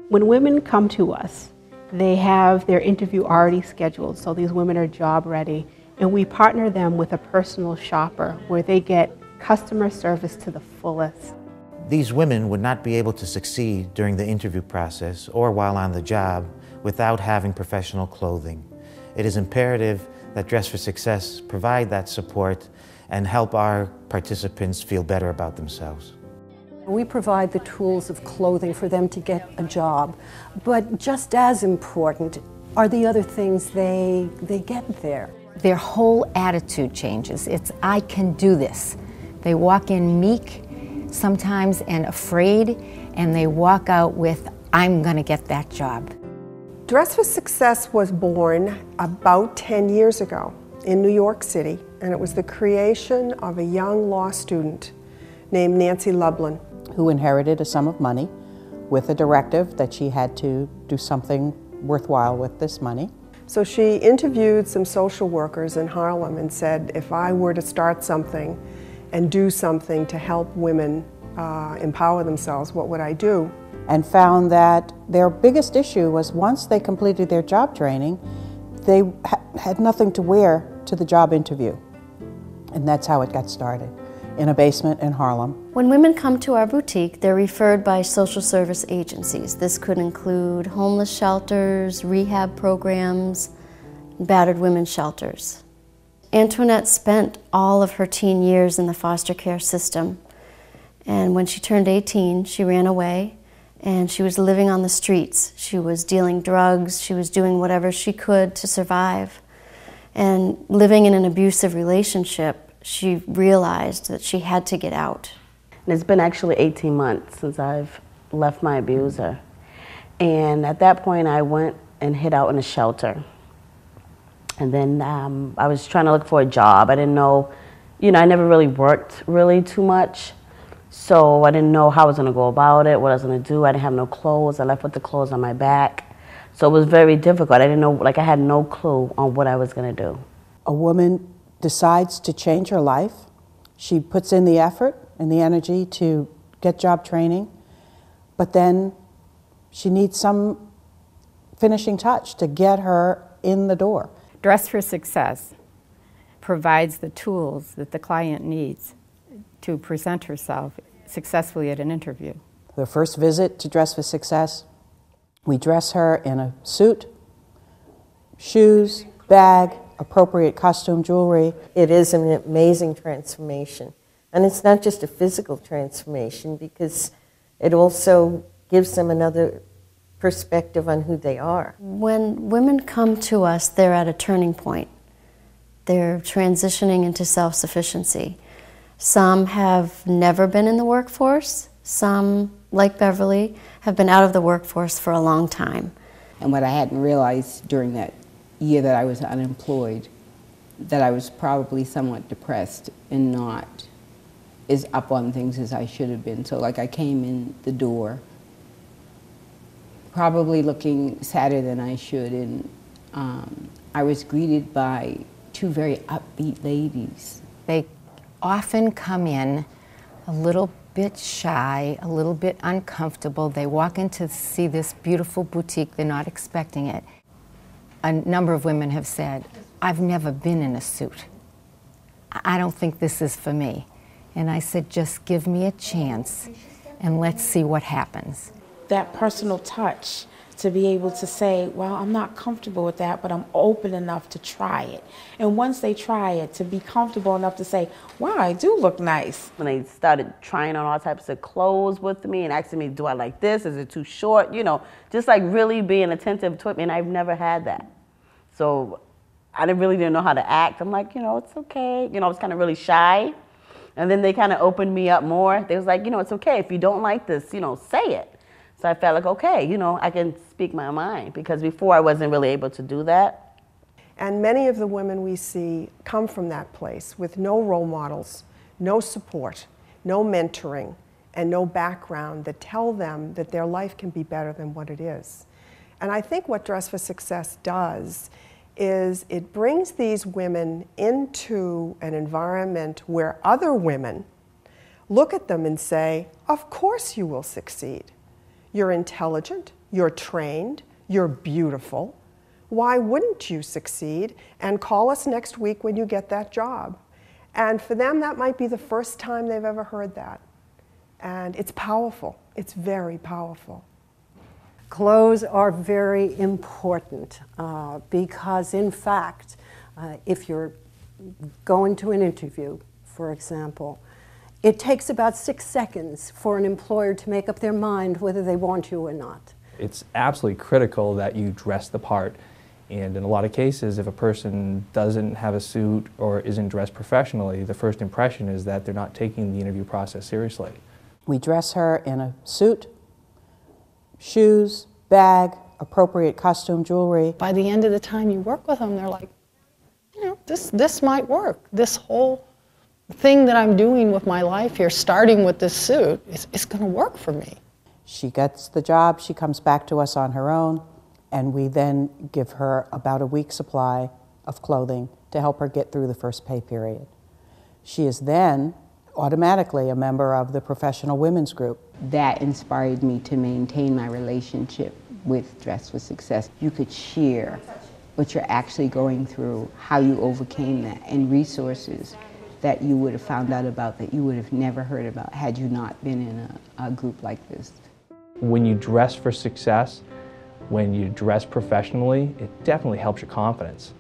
When women come to us, they have their interview already scheduled, so these women are job ready, and we partner them with a personal shopper where they get customer service to the fullest. These women would not be able to succeed during the interview process or while on the job without having professional clothing. It is imperative that Dress for Success provide that support and help our participants feel better about themselves. We provide the tools of clothing for them to get a job, but just as important are the other things they get there. Their whole attitude changes. It's, I can do this. They walk in meek sometimes and afraid, and they walk out with, I'm going to get that job. Dress for Success was born about 10 years ago in New York City, and it was the creation of a young law student named Nancy Lublin, who inherited a sum of money with a directive that she had to do something worthwhile with this money. So she interviewed some social workers in Harlem and said, if I were to start something and do something to help women empower themselves, what would I do? And found that their biggest issue was once they completed their job training, they had nothing to wear to the job interview. And that's how it got started, in a basement in Harlem. When women come to our boutique, they're referred by social service agencies. This could include homeless shelters, rehab programs, battered women's shelters. Antoinette spent all of her teen years in the foster care system, and when she turned 18, she ran away, and she was living on the streets. She was dealing drugs, she was doing whatever she could to survive. And living in an abusive relationship, she realized that she had to get out. And it's been actually 18 months since I've left my abuser. And at that point, I went and hid out in a shelter. And then I was trying to look for a job. I didn't know, I never really worked really too much. So I didn't know how I was gonna go about it, what I was gonna do. I didn't have no clothes. I left with the clothes on my back. So it was very difficult. I didn't know, I had no clue on what I was gonna do. A woman decides to change her life. She puts in the effort and the energy to get job training, but then she needs some finishing touch to get her in the door. Dress for Success provides the tools that the client needs to present herself successfully at an interview. The first visit to Dress for Success, we dress her in a suit, shoes, bag, appropriate costume, jewelry. It is an amazing transformation. And it's not just a physical transformation, because it also gives them another perspective on who they are. When women come to us, they're at a turning point. They're transitioning into self-sufficiency. Some have never been in the workforce. Some, like Beverly, have been out of the workforce for a long time. And what I hadn't realized during that year that I was unemployed, that I was probably somewhat depressed and not as up on things as I should have been. So I came in the door probably looking sadder than I should, and I was greeted by two very upbeat ladies. They often come in a little bit shy, a little bit uncomfortable. They walk in to see this beautiful boutique, they're not expecting it. A number of women have said, I've never been in a suit. I don't think this is for me. And I said, just give me a chance and let's see what happens. That personal touch, to be able to say, well, I'm not comfortable with that, but I'm open enough to try it. And once they try it, to be comfortable enough to say, wow, I do look nice. When they started trying on all types of clothes with me and asking me, do I like this? Is it too short? Just really being attentive to me, and I've never had that. So I didn't know how to act. I'm like, it's okay. I was kind of really shy. And then they kind of opened me up more. They was like, it's okay. If you don't like this, say it. So I felt like, okay, I can speak my mind, because before I wasn't really able to do that. And many of the women we see come from that place with no role models, no support, no mentoring, and no background that tell them that their life can be better than what it is. And I think what Dress for Success does is it brings these women into an environment where other women look at them and say, of course you will succeed. You're intelligent, you're trained, you're beautiful. Why wouldn't you succeed? And call us next week when you get that job. And for them, that might be the first time they've ever heard that. And it's powerful. It's very powerful. Clothes are very important because, in fact, if you're going to an interview, for example, it takes about 6 seconds for an employer to make up their mind whether they want you or not. It's absolutely critical that you dress the part. And in a lot of cases, if a person doesn't have a suit or isn't dressed professionally, the first impression is that they're not taking the interview process seriously. We dress her in a suit, shoes, bag, appropriate costume, jewelry. By the end of the time you work with them, they're like, you know, this might work. This whole thing that I'm doing with my life here, starting with this suit, it's going to work for me. She gets the job, she comes back to us on her own, and we then give her about a week's supply of clothing to help her get through the first pay period. She is then automatically a member of the professional women's group. That inspired me to maintain my relationship with Dress for Success. You could share what you're actually going through, how you overcame that, and resources that you would have found out about that you would have never heard about had you not been in a group like this. When you dress for success, when you dress professionally, it definitely helps your confidence.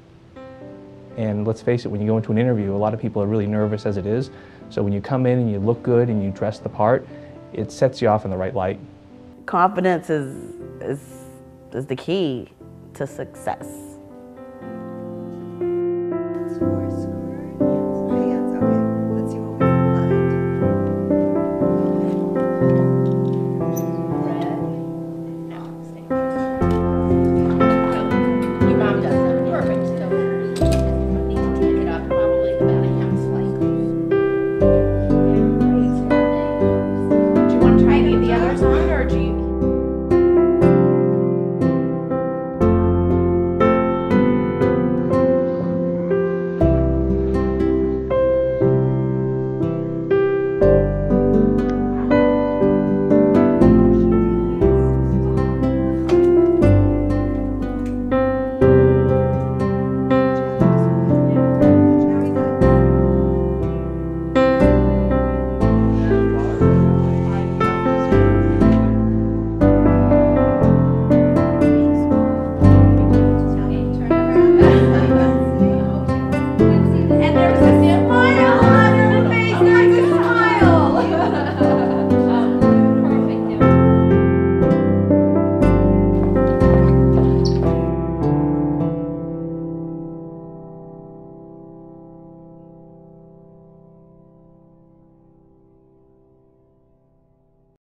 And let's face it, when you go into an interview, a lot of people are really nervous as it is. So when you come in and you look good and you dress the part, it sets you off in the right light. Confidence is the key to success.